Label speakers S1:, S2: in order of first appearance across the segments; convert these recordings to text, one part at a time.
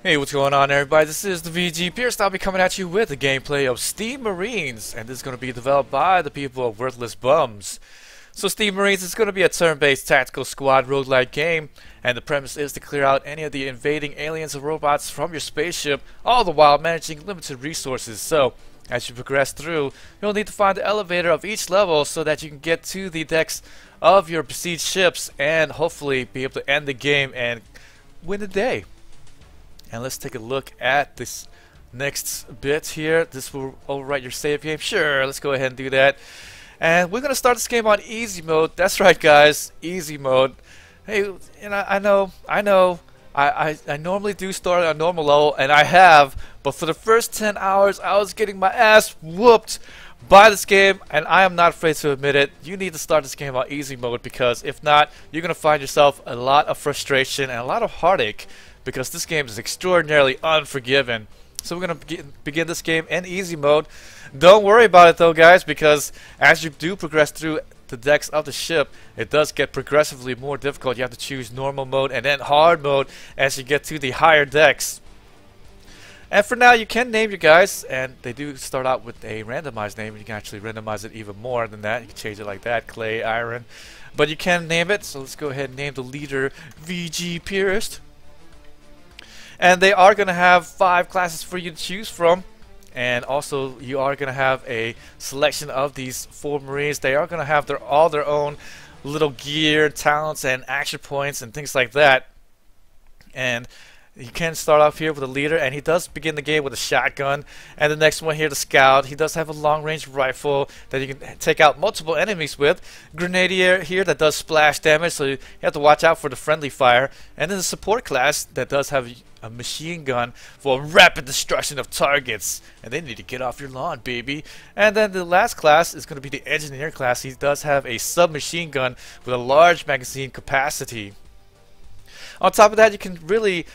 S1: Hey, what's going on, everybody? This is the VG Purist. I'll be coming at you with a gameplay of Steam Marines, and this is going to be developed by the people of Worthless Bums. So Steam Marines is going to be a turn-based tactical squad roguelike game, and the premise is to clear out any of the invading aliens or robots from your spaceship, all the while managing limited resources. So, as you progress through, you'll need to find the elevator of each level so that you can get to the decks of your besieged ships and hopefully be able to end the game and win the day. And let's take a look at this next bit here. This will overwrite your save game. Sure, let's go ahead and do that. And we're going to start this game on easy mode. That's right, guys, easy mode. Hey, you know, I know. I normally do start on normal level, and I have, but for the first 10 hours, I was getting my ass whooped by this game, and I am not afraid to admit it. You need to start this game on easy mode, because if not, you're going to find yourself a lot of frustration and a lot of heartache, because this game is extraordinarily unforgiving. So we're going to begin this game in easy mode. Don't worry about it though, guys, because as you do progress through the decks of the ship, it does get progressively more difficult. You have to choose normal mode and then hard mode as you get to the higher decks. And for now, you can name your guys, and they do start out with a randomized name. You can actually randomize it even more than that. You can change it like that, clay, iron. But you can name it, so let's go ahead and name the leader VG Purist. And they are going to have 5 classes for you to choose from. And also, you are going to have a selection of these 4 Marines. They are going to have all their own little gear, talents, and action points, and things like that. And you can start off here with a leader, and he does begin the game with a shotgun. And the next one here, the scout, he does have a long-range rifle that you can take out multiple enemies with. Grenadier here that does splash damage, so you have to watch out for the friendly fire. And then the support class that does have a machine gun for rapid destruction of targets, and they need to get off your lawn, baby. And then the last class is going to be the engineer class. He does have a submachine gun with a large magazine capacity. On top of that, you can really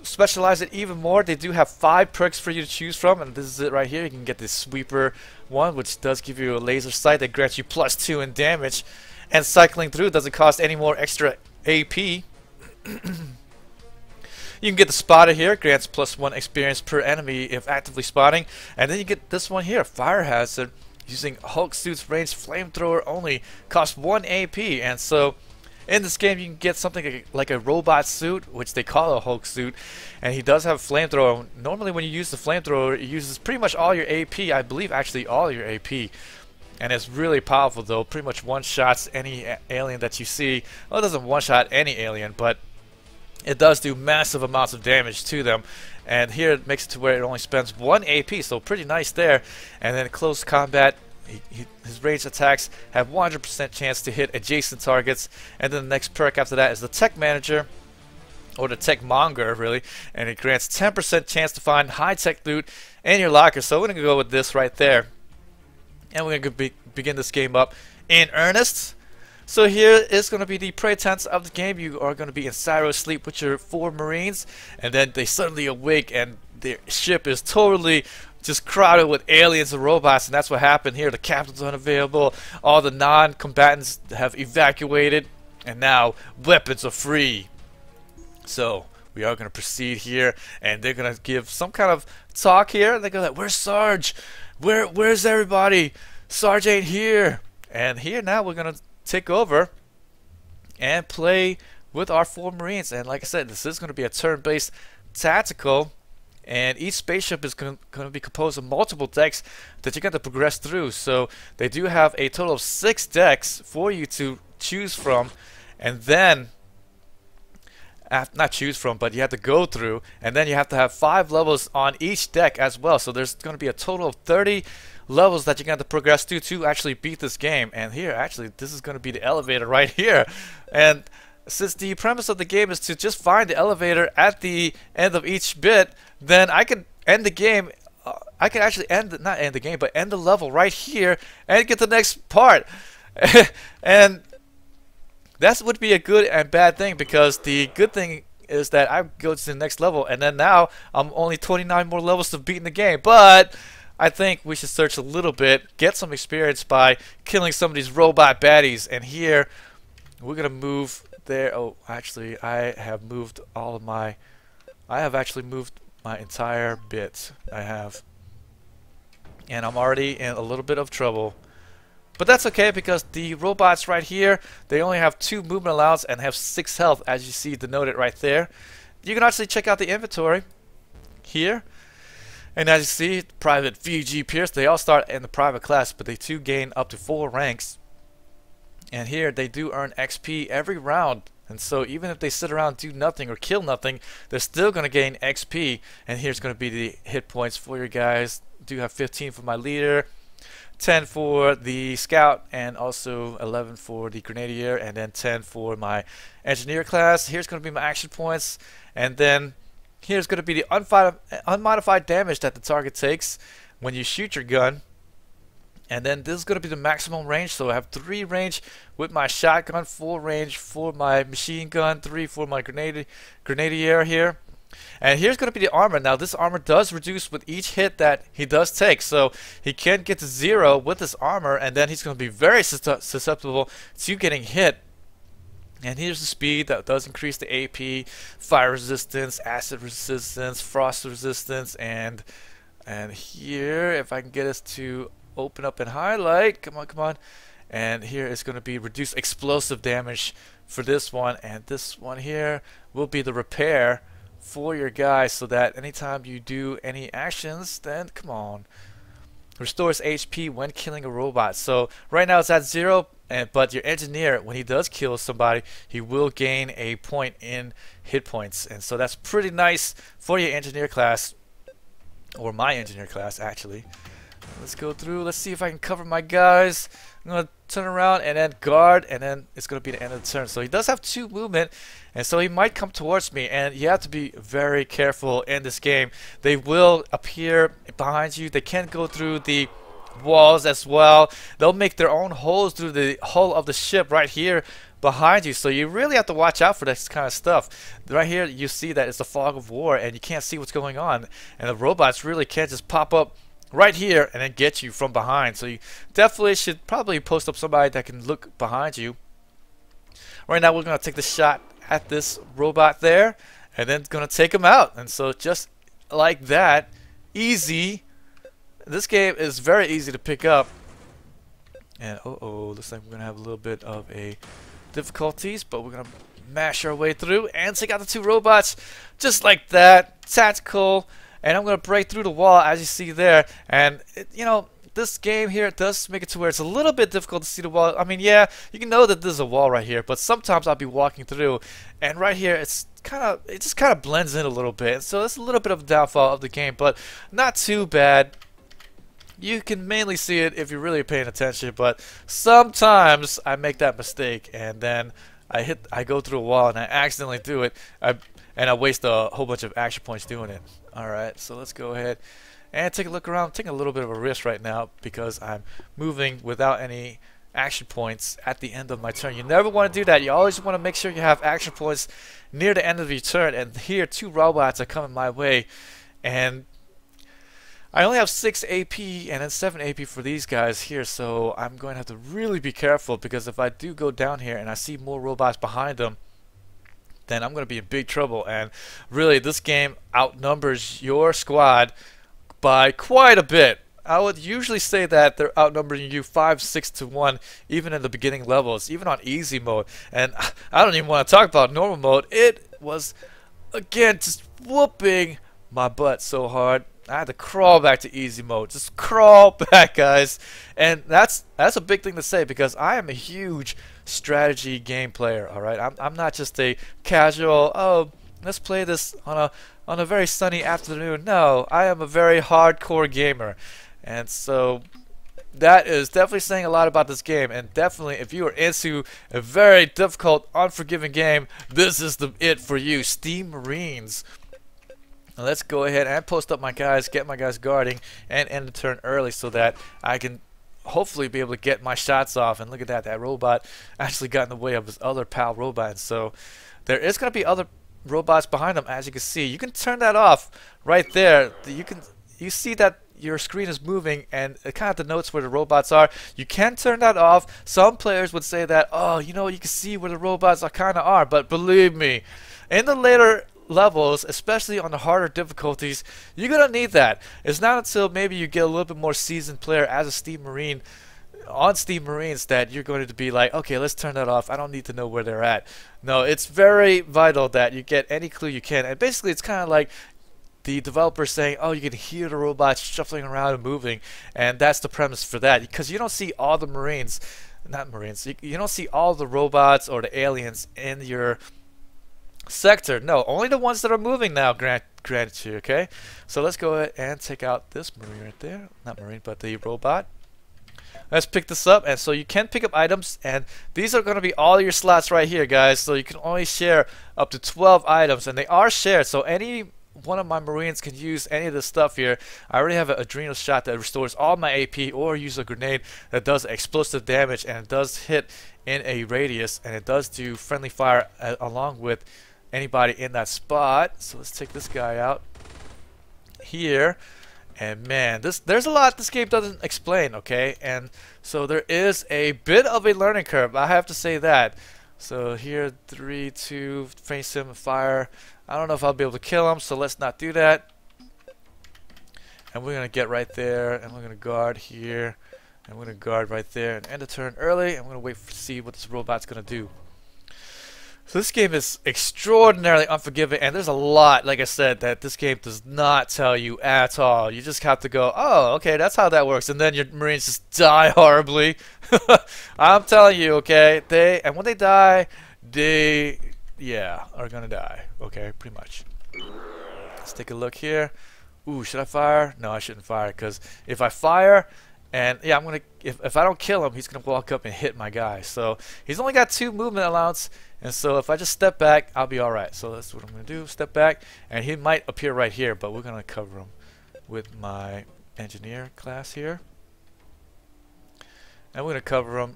S1: specialize it even more. They do have 5 perks for you to choose from, and this is it right here. You can get this sweeper one, which does give you a laser sight that grants you +2 in damage, and cycling through doesn't cost any more extra AP. You can get the spotter here, grants +1 experience per enemy if actively spotting. And then you get this one here, fire hazard, using Hulk suit's range flamethrower only, costs 1 AP. And so in this game you can get something like a robot suit, which they call a Hulk suit, and he does have a flamethrower. Normally when you use the flamethrower, it uses pretty much all your AP, I believe actually all your AP. And it's really powerful though, pretty much one-shots any alien that you see. Well, it doesn't one-shot any alien, but it does do massive amounts of damage to them. And here it makes it to where it only spends 1 AP, so pretty nice there. And then close combat, his ranged attacks have 100% chance to hit adjacent targets. And then the next perk after that is the Tech Manager, or the Tech Monger, really. And it grants 10% chance to find high-tech loot in your locker. So we're going to go with this right there. And we're going to begin this game up in earnest. So here is going to be the pretense of the game. You are going to be in Cyro sleep with your 4 Marines, and then they suddenly awake and their ship is totally just crowded with aliens and robots, and that's what happened here. The captain's unavailable, all the non-combatants have evacuated, and now weapons are free. So we are going to proceed here, and they're going to give some kind of talk here. They go like, "Where's Sarge? Where's everybody? Sarge ain't here." And here now we're going to take over and play with our 4 Marines. And like I said, this is going to be a turn-based tactical, and each spaceship is going to be composed of multiple decks that you're going to progress through. So they do have a total of 6 decks for you to choose from, and then not choose from, but you have to go through, and then you have to have 5 levels on each deck as well. So there's going to be a total of 30 levels that you're going to progress through to actually beat this game. And here, actually, this is going to be the elevator right here. And since the premise of the game is to just find the elevator at the end of each bit, then I can end the game. I can actually not end the game, but end the level right here and get the next part. And that would be a good and bad thing, because the good thing is that I go to the next level, and then now I'm only 29 more levels to beat in the game. But I think we should search a little bit, get some experience by killing some of these robot baddies. And here we're gonna move there. Oh, actually, I have moved all of my I have actually moved my entire bit. I have. And I'm already in a little bit of trouble. But that's okay because the robots right here, they only have 2 movement allowance and have 6 health, as you see denoted right there. You can actually check out the inventory here. And as you see, Private VG Purist, they all start in the private class, but they too gain up to 4 ranks. And here they do earn XP every round. And so even if they sit around do nothing or kill nothing, they're still going to gain XP. And here's going to be the hit points for your guys. Do have 15 for my leader, 10 for the scout, and also 11 for the grenadier, and then 10 for my engineer class. Here's going to be my action points, and then here's going to be the unmodified damage that the target takes when you shoot your gun. And then this is going to be the maximum range, so I have 3 range with my shotgun, 4 range for my machine gun, 3 for my grenadier here. And here's going to be the armor. Now this armor does reduce with each hit that he does take, so he can get to 0 with this armor, and then he's going to be very susceptible to getting hit. And here's the speed that does increase the AP, fire resistance, acid resistance, frost resistance, and here, if I can get us to open up and highlight, come on, and here is going to be reduced explosive damage for this one, and this one here will be the repair for your guys, so that anytime you do any actions, then come on, restores HP when killing a robot. So right now it's at 0, but your engineer, when he does kill somebody, he will gain a point in hit points, and so that's pretty nice for your engineer class, or my engineer class actually. Let's go through. Let's see if I can cover my guys. I'm going to turn around and then guard, and then it's going to be the end of the turn. So he does have 2 movement, and so he might come towards me, and you have to be very careful in this game. They will appear behind you. They can go through the walls as well. They'll make their own holes through the hull of the ship right here behind you, so you really have to watch out for this kind of stuff. Right here you see that it's a fog of war, and you can't see what's going on, and the robots really can't just pop up right here and then get you from behind. So you definitely should probably post up somebody that can look behind you. Right now we're going to take the shot at this robot there, and then going to take him out. And so just like that, easy. This game is very easy to pick up. And looks like we're going to have a little bit of a difficulties, but we're going to mash our way through and take out the 2 robots just like that. Tactical. And I'm going to break through the wall, as you see there. And, you know, this game here, it does make it to where it's a little bit difficult to see the wall. I mean, yeah, you can know that there's a wall right here, but sometimes I'll be walking through, and right here, it just kind of blends in a little bit. So it's a little bit of a downfall of the game, but not too bad. You can mainly see it if you're really paying attention, but sometimes I make that mistake, and then I go through a wall, and I accidentally do it, and I waste a whole bunch of action points doing it. Alright, so let's go ahead and take a look around. I'm taking a little bit of a risk right now because I'm moving without any action points at the end of my turn. You never want to do that. You always want to make sure you have action points near the end of your turn. And here 2 robots are coming my way, and I only have 6 AP and then 7 AP for these guys here, so I'm going to have to really be careful, because if I do go down here and I see more robots behind them, then I'm going to be in big trouble. And really, this game outnumbers your squad by quite a bit. I would usually say that they're outnumbering you 5-6 to 1, even in the beginning levels, even on easy mode. And I don't even want to talk about normal mode. It was, again, just whooping my butt so hard. I had to crawl back to easy mode. Just crawl back, guys. And that's a big thing to say, because I am a huge strategy game player. All right, I'm not just a casual, oh, let's play this on a very sunny afternoon. No, I am a very hardcore gamer, and so that is definitely saying a lot about this game. And definitely, if you are into a very difficult, unforgiving game, this is it for you, Steam Marines. Now let's go ahead and post up my guys, get my guys guarding, and end the turn early so that I can hopefully be able to get my shots off. And look at that, that robot actually got in the way of his other pal robot. And so there is going to be other robots behind him, as you can see. You can turn that off right there. You see that your screen is moving, and it kind of denotes where the robots are. You can turn that off. Some players would say that, oh, you know, you can see where the robots are kind of are, but believe me, in the later levels, especially on the harder difficulties, you're gonna need that. It's not until maybe you get a little bit more seasoned player as a Steam Marine on Steam Marines that you're going to be like, okay, let's turn that off. I don't need to know where they're at. No, it's very vital that you get any clue you can. And basically, it's kind of like the developer saying, oh, you can hear the robots shuffling around and moving, and that's the premise for that, because you don't see all the Marines, not Marines, you don't see all the robots or the aliens in your sector. No, only the ones that are moving now, granted you, okay? So let's go ahead and take out this Marine right there, not Marine, but the robot. Let's pick this up, and so you can pick up items, and these are going to be all your slots right here, guys, so you can only share up to 12 items, and they are shared, so any one of my Marines can use any of this stuff here. I already have an adrenal shot that restores all my AP, or use a grenade that does explosive damage, and it does hit in a radius, and it does do friendly fire along with anybody in that spot. So let's take this guy out here. And man, there's a lot this game doesn't explain, okay? And so there is a bit of a learning curve, I have to say that. So here, 3, 2, face him, fire. I don't know if I'll be able to kill him, so let's not do that. And we're gonna get right there, and we're gonna guard here, and we're gonna guard right there, and end the turn early. And we're gonna wait to see what this robot's gonna do. So this game is extraordinarily unforgiving, and there's a lot, like I said, that this game does not tell you at all. You just have to go, oh, okay, that's how that works, and then your Marines just die horribly. I'm telling you, okay, and when they die, they, yeah, are gonna die, okay, pretty much. Let's take a look here. Ooh, should I fire? No, I shouldn't fire, because if I fire, and yeah, I'm gonna, if I don't kill him, he's gonna walk up and hit my guy. So he's only got 2 movement allowance, and so if I just step back, I'll be alright. So that's what I'm gonna do, step back, and he might appear right here, but we're gonna cover him with my engineer class here. And we're gonna cover him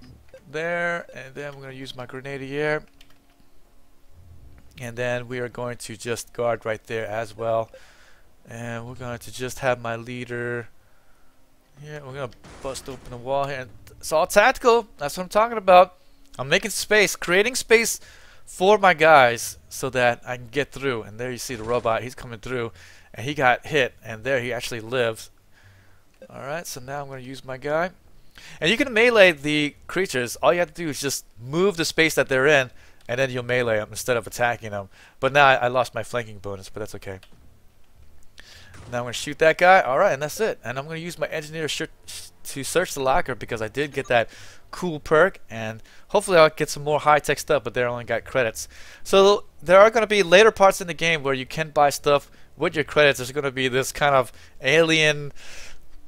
S1: there, and then we're gonna use my grenadier. And then we are going to just guard right there as well. And we're going to just have my leader. Yeah, we're gonna bust open the wall here, and it's all tactical. That's what I'm talking about. I'm making space, creating space for my guys so that I can get through. And there you see the robot, he's coming through, and he got hit, and there he actually lives. Alright, so now I'm gonna use my guy. And you can melee the creatures. All you have to do is just move the space that they're in, and then you'll melee them instead of attacking them. But now I lost my flanking bonus, but that's okay. Now I'm going to shoot that guy. Alright, and that's it. And I'm going to use my engineer to search the locker, because I did get that cool perk. And hopefully I'll get some more high-tech stuff, but they only got credits. So there are going to be later parts in the game where you can buy stuff with your credits. There's going to be this kind of alien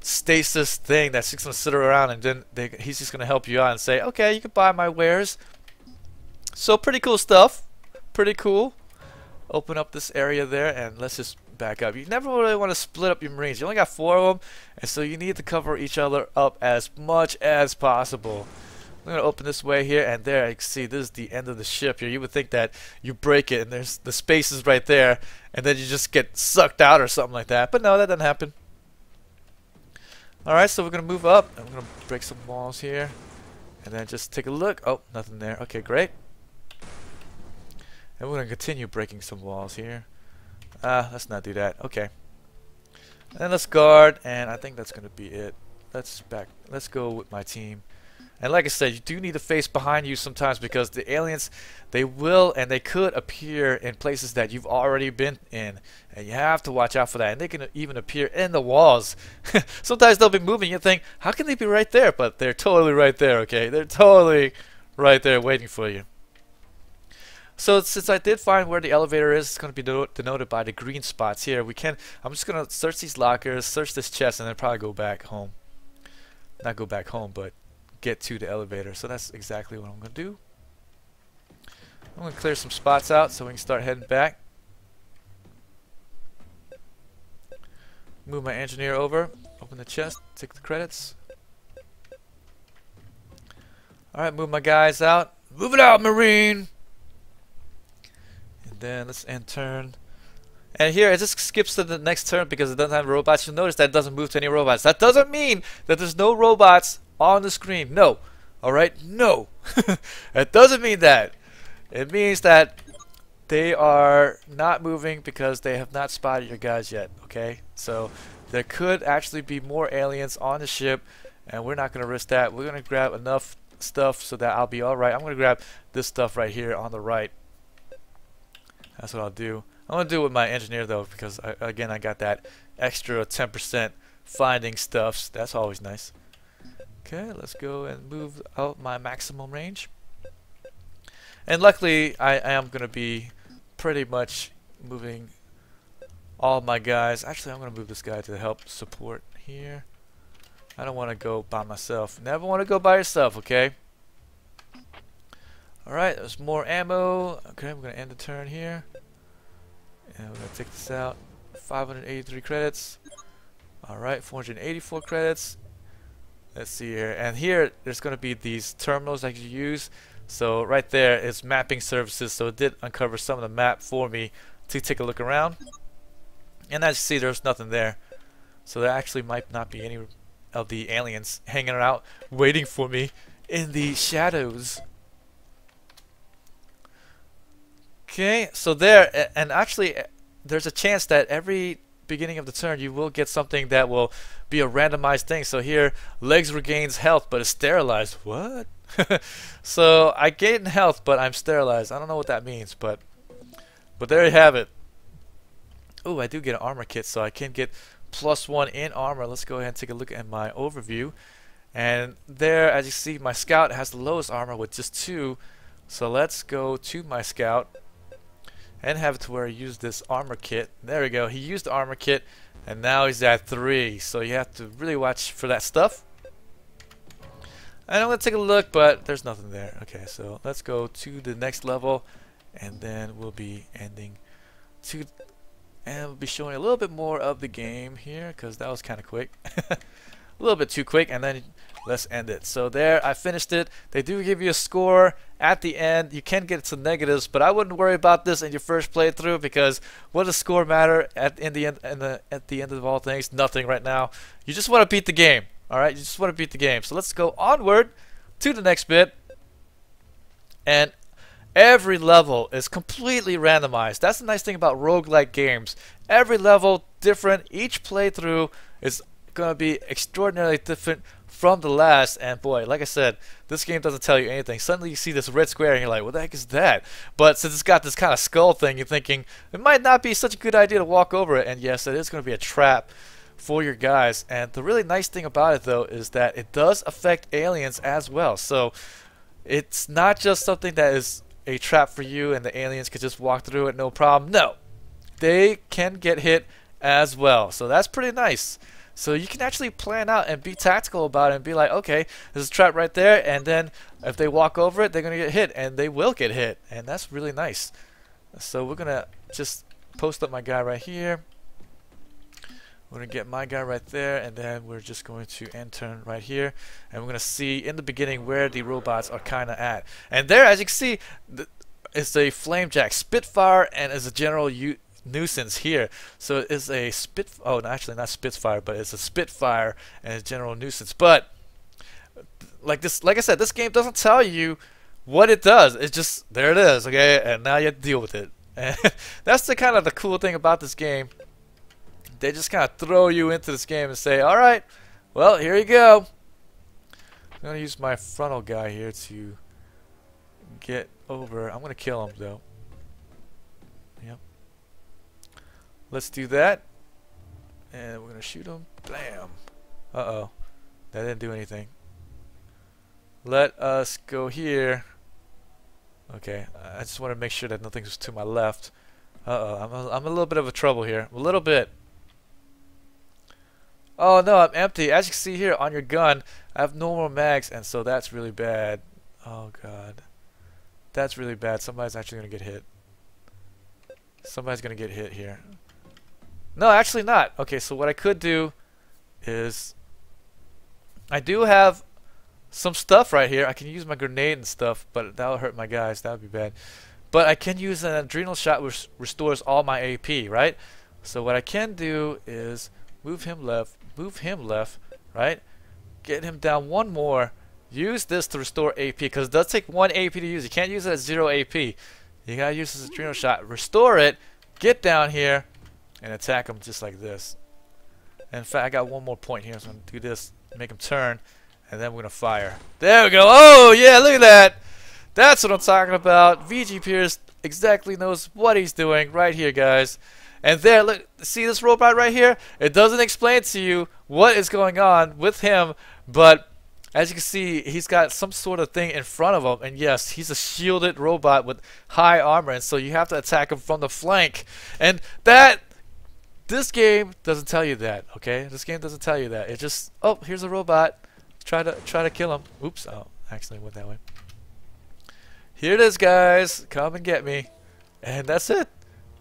S1: stasis thing that's just going to sit around, and then he's just going to help you out and say, okay, you can buy my wares. So pretty cool stuff. Pretty cool. Open up this area there, and let's just back up. You never really want to split up your Marines. You only got 4 of them, and so you need to cover each other up as much as possible. I'm going to open this way here, and there you can see this is the end of the ship here. You would think that you break it and there's the spaces right there, and then you just get sucked out or something like that. But no, that doesn't happen. Alright, so we're going to move up, and we're going to break some walls here, and then just take a look. Oh, nothing there. Okay, great. And we're going to continue breaking some walls here. Let's not do that. Okay. And let's guard, and I think that's going to be it. Let's go with my team. And like I said, you do need to face behind you sometimes, because the aliens, they will and they could appear in places that you've already been in. And you have to watch out for that. And they can even appear in the walls. Sometimes they'll be moving. You think, how can they be right there? But they're totally right there, okay? They're totally right there waiting for you. So since I did find where the elevator is, it's going to be denoted by the green spots here. I'm just going to search these lockers, search this chest, and then probably go back home. Not go back home, but get to the elevator. So that's exactly what I'm going to do. I'm going to clear some spots out so we can start heading back. Move my engineer over, open the chest, take the credits. Alright, move my guys out. Move it out, Marine! Then let's end turn. And here it just skips to the next turn because it doesn't have robots. You'll notice that it doesn't move to any robots. That doesn't mean that there's no robots on the screen. No. Alright? No. It doesn't mean that. It means that they are not moving because they have not spotted your guys yet, okay? So there could actually be more aliens on the ship, and we're not going to risk that. We're going to grab enough stuff so that I'll be alright. I'm going to grab this stuff right here on the right. That's what I'll do. I'm going to do it with my engineer though, because again I got that extra 10% finding stuffs. That's always nice. Okay, let's go and move out my maximum range. And luckily I am going to be pretty much moving all my guys. Actually, I'm going to move this guy to help support here. I don't want to go by myself. Never want to go by yourself, okay? Alright, there's more ammo. Okay, we're going to end the turn here. And we're going to take this out. 583 credits. Alright, 484 credits. Let's see here. And here, there's going to be these terminals that you use. So right there is mapping services. So it did uncover some of the map for me to take a look around. And as you see, there's nothing there. So there actually might not be any of the aliens hanging out waiting for me in the shadows. Okay, so there, and actually there's a chance that every beginning of the turn you will get something that will be a randomized thing. So here, legs regains health but is sterilized. What? So I gain health but I'm sterilized. I don't know what that means, but there you have it. Oh, I do get an armor kit, so I can get +1 in armor. Let's go ahead and take a look at my overview. And there, as you see, my scout has the lowest armor with just 2. So let's go to my scout and have it to where he used this armor kit. There we go. He used the armor kit, and now he's at 3. So you have to really watch for that stuff. And I'm going to take a look, but there's nothing there. Okay, so let's go to the next level, and then we'll be ending to... And we'll be showing a little bit more of the game here, because that was kind of quick. A little bit too quick, and then let's end it. So there, I finished it. They do give you a score at the end. You can get to negatives, but I wouldn't worry about this in your first playthrough, because what does score matter at the end of all things? Nothing right now. You just want to beat the game. Alright, you just want to beat the game. So let's go onward to the next bit. And every level is completely randomized. That's the nice thing about roguelike games. Every level different. Each playthrough is going to be extraordinarily different from the last. And boy, like I said, this game doesn't tell you anything. Suddenly you see this red square and you're like, what the heck is that? But since it's got this kind of skull thing, you're thinking it might not be such a good idea to walk over it. And yes, it is going to be a trap for your guys. And the really nice thing about it though is that it does affect aliens as well. So it's not just something that is a trap for you and the aliens could just walk through it no problem. No, they can get hit as well. So that's pretty nice. So you can actually plan out and be tactical about it and be like, okay, there's a trap right there, and then if they walk over it, they're going to get hit, and they will get hit, and that's really nice. So we're going to just post up my guy right here. We're going to get my guy right there, and then we're just going to end turn right here. And we're going to see in the beginning where the robots are kind of at. And there, as you can see, it's a Flamejack Spitfire and is a general nuisance here. So it's a no, actually not Spitfire, but it's a Spitfire and a general nuisance. But like I said, this game doesn't tell you what it does. It's just, there it is, okay? And now you have to deal with it. And that's the kind of the cool thing about this game. They just kind of throw you into this game and say, alright, well, here you go. I'm going to use my frontal guy here to get over. I'm going to kill him, though. Yep. Let's do that. And we're going to shoot him. Blam. Uh-oh. That didn't do anything. Let us go here. Okay. I just want to make sure that nothing's to my left. Uh-oh. I'm a little bit of a trouble here. A little bit. Oh no, I'm empty. As you can see here on your gun, I have no more mags, and so that's really bad. Oh god. That's really bad. Somebody's actually going to get hit. Somebody's going to get hit here. No, actually not. Okay, so what I could do is I do have some stuff right here. I can use my grenade and stuff, but that'll hurt my guys. That would be bad. But I can use an adrenal shot which restores all my AP, right? So what I can do is move him left, right? Get him down one more. Use this to restore AP, because it does take 1 AP to use. You can't use it at 0 AP. You gotta use this adrenal shot, restore it, get down here, and attack him just like this. In fact, I got one more point here, so I'm gonna do this, make him turn, and then we're gonna fire. There we go. Oh yeah, look at that. That's what I'm talking about. VG Purist exactly knows what he's doing right here, guys. And there, look, see this robot right here? It doesn't explain to you what is going on with him, but as you can see, he's got some sort of thing in front of him, and yes, he's a shielded robot with high armor, and so you have to attack him from the flank. And this game doesn't tell you that, okay? This game doesn't tell you that. It just, oh, here's a robot. Try to kill him. Oops, oh, accidentally went that way. Here it is, guys. Come and get me. And that's it.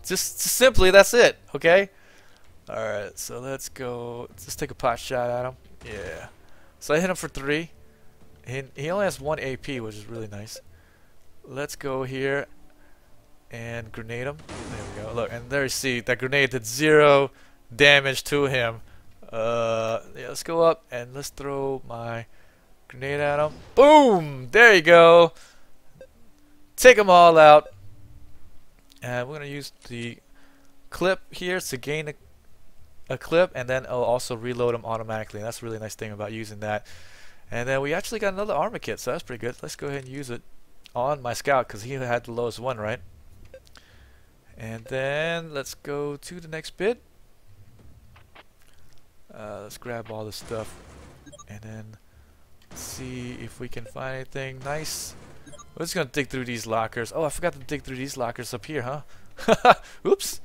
S1: Just simply, that's it, okay? Alright, so let's go. Let's take a pot shot at him. Yeah. So I hit him for 3. He only has 1 AP, which is really nice. Let's go here and grenade him. There we go. Look, and there you see that grenade did 0 damage to him. Yeah, let's go up and let's throw my grenade at him. Boom! There you go. Take them all out. And we're gonna use the clip here to gain a clip, and then I'll also reload them automatically. And that's a really nice thing about using that. And then we actually got another armor kit, so that's pretty good. Let's go ahead and use it on my scout because he had the lowest one, right? And then let's go to the next bit. Let's grab all this stuff and then see if we can find anything nice. We're just gonna dig through these lockers. Oh, I forgot to dig through these lockers up here, huh? Oops.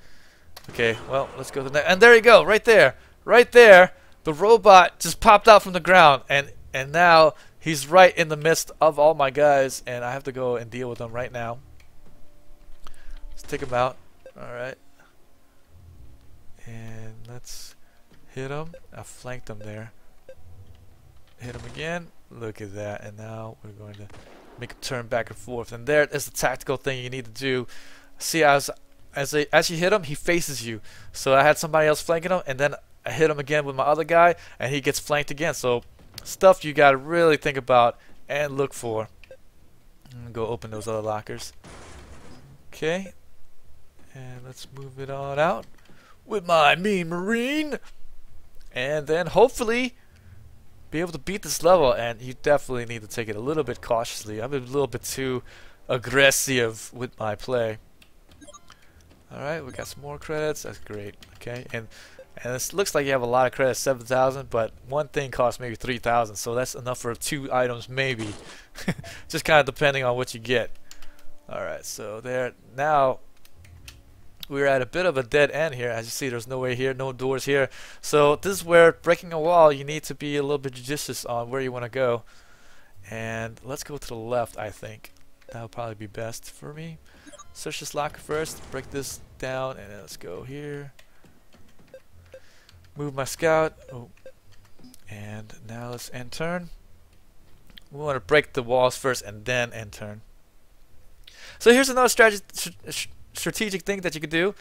S1: Okay, well, let's go to the next. And there you go, right there. Right there, the robot just popped out from the ground, and now he's right in the midst of all my guys, and I have to go and deal with them right now. Let's take him out. Alright. And let's hit him. I flanked him there. Hit him again. Look at that. And now we're going to make him turn back and forth. And there is the tactical thing you need to do. See, as you hit him, he faces you. So I had somebody else flanking him, and then I hit him again with my other guy, and he gets flanked again. So stuff you got to really think about and look for. I'm going to go open those other lockers. Okay. And let's move it on out with my mean marine. And then hopefully be able to beat this level. And you definitely need to take it a little bit cautiously. I'm a little bit too aggressive with my play. Alright, we got some more credits. That's great. Okay, and this looks like you have a lot of credits, 7,000, but one thing costs maybe 3,000, so that's enough for 2 items maybe. Just kind of depending on what you get. Alright, so there. Now we're at a bit of a dead end here. As you see, there's no way here, no doors here. So this is where breaking a wall, you need to be a little bit judicious on where you want to go. And let's go to the left, I think. That'll probably be best for me. Search this locker first, break this down, and then let's go here. Move my scout. Oh. And now let's end turn. We want to break the walls first and then end turn. So here's another strategic thing that you can do.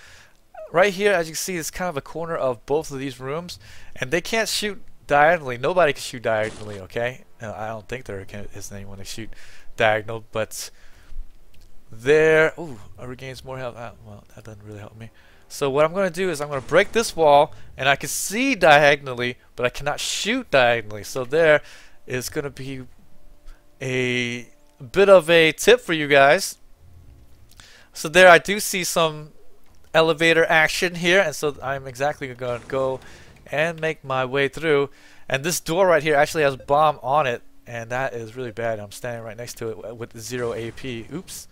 S1: Right here, as you can see, it's kind of a corner of both of these rooms, and they can't shoot diagonally. Nobody can shoot diagonally, okay? I don't think there is anyone to shoot diagonal, but there. Ooh, I regains more health. Well, that doesn't really help me. So what I'm going to do is I'm going to break this wall, and I can see diagonally, but I cannot shoot diagonally. So there is going to be a bit of a tip for you guys. So there I do see some elevator action here, and so I'm exactly going to go and make my way through. And this door right here actually has a bomb on it, and that is really bad. I'm standing right next to it with 0 AP. Oops.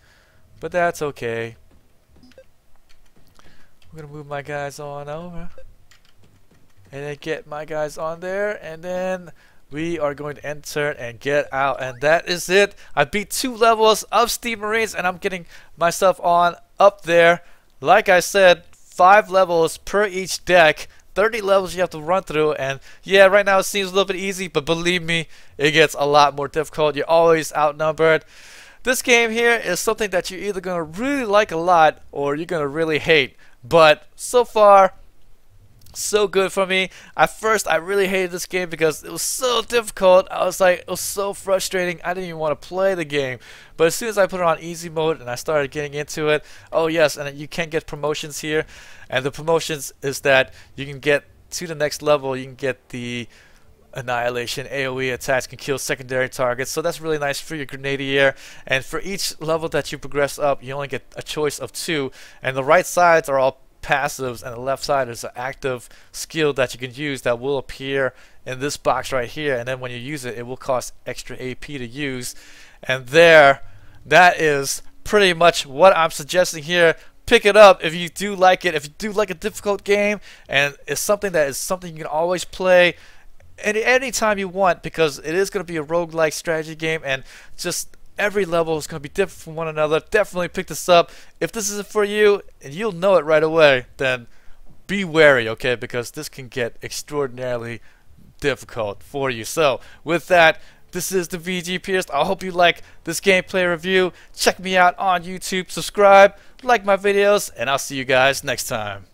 S1: But that's okay. I'm going to move my guys on over. And then get my guys on there. And then we are going to enter and get out. And that is it. I beat 2 levels of Steam Marines. And I'm getting myself on up there. Like I said, 5 levels per each deck. 30 levels you have to run through. And yeah, right now it seems a little bit easy. But believe me, it gets a lot more difficult. You're always outnumbered. This game here is something that you're either going to really like a lot or you're going to really hate. But so far, So good for me. At first, I really hated this game because it was so difficult. I was like, it was so frustrating. I didn't even want to play the game. But as soon as I put it on easy mode and I started getting into it, oh yes, and you can get promotions here. And the promotions is that you can get to the next level. You can get the Annihilation AoE attacks can kill secondary targets, so that's really nice for your Grenadier. And for each level that you progress up, you only get a choice of 2, and the right sides are all passives and the left side is an active skill that you can use that will appear in this box right here, and then when you use it, it will cost extra AP to use. And there, that is pretty much what I'm suggesting here. Pick it up if you do like it. If you do like a difficult game and it's something you can always play anytime you want, because it is going to be a roguelike strategy game, and just every level is going to be different from one another. Definitely pick this up. If this isn't for you, and you'll know it right away, then be wary, okay? Because this can get extraordinarily difficult for you. So, with that, this is the VG Purist. I hope you like this gameplay review. Check me out on YouTube. Subscribe, like my videos, and I'll see you guys next time.